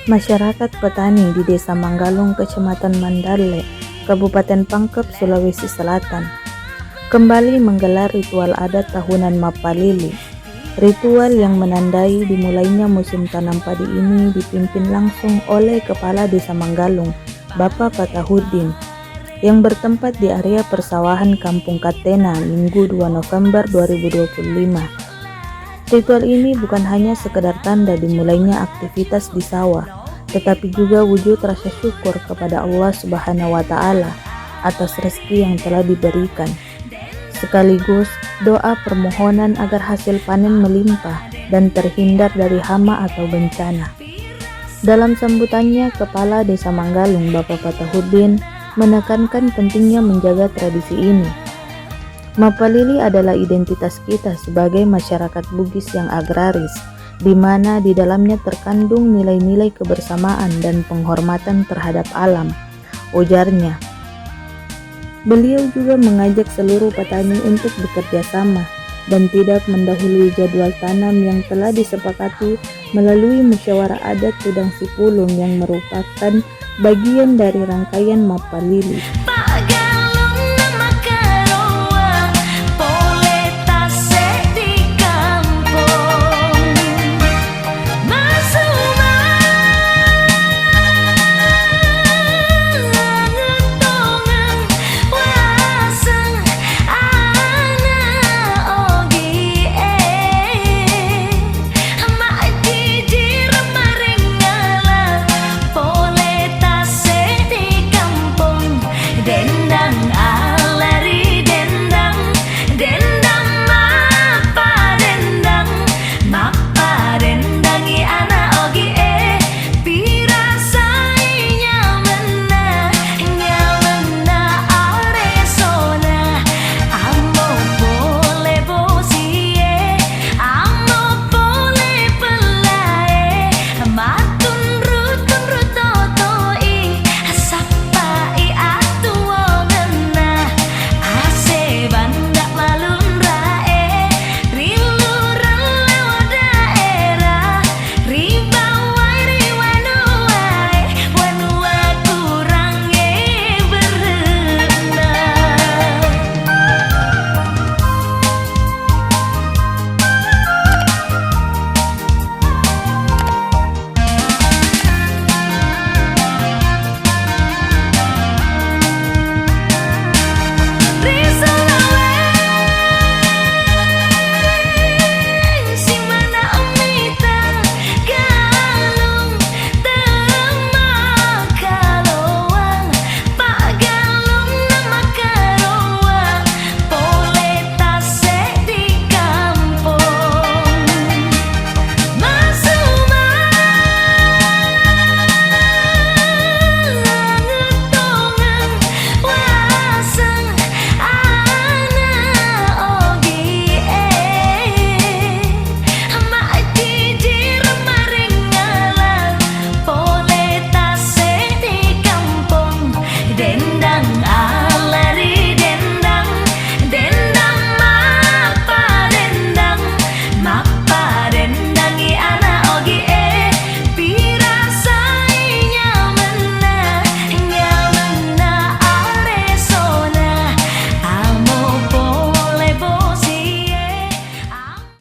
Masyarakat petani di Desa Manggalung, Kecamatan Mandalle, Kabupaten Pangkep, Sulawesi Selatan, kembali menggelar ritual adat tahunan Mapalili. Ritual yang menandai dimulainya musim tanam padi ini dipimpin langsung oleh Kepala Desa Manggalung, Bapak Fatahudin, yang bertempat di area persawahan Kampung Katena, Minggu 2 November 2025. Ritual ini bukan hanya sekedar tanda dimulainya aktivitas di sawah, tetapi juga wujud rasa syukur kepada Allah Subhanahu wa Ta'ala atas rezeki yang telah diberikan, sekaligus doa permohonan agar hasil panen melimpah dan terhindar dari hama atau bencana. Dalam sambutannya, Kepala Desa Manggalung, Bapak Fatahudin, menekankan pentingnya menjaga tradisi ini. Mapalili adalah identitas kita sebagai masyarakat Bugis yang agraris, di mana di dalamnya terkandung nilai-nilai kebersamaan dan penghormatan terhadap alam, ujarnya. Beliau juga mengajak seluruh petani untuk bekerja sama dan tidak mendahului jadwal tanam yang telah disepakati melalui musyawarah adat Tudang Sipulung yang merupakan bagian dari rangkaian Mapalili. Dendang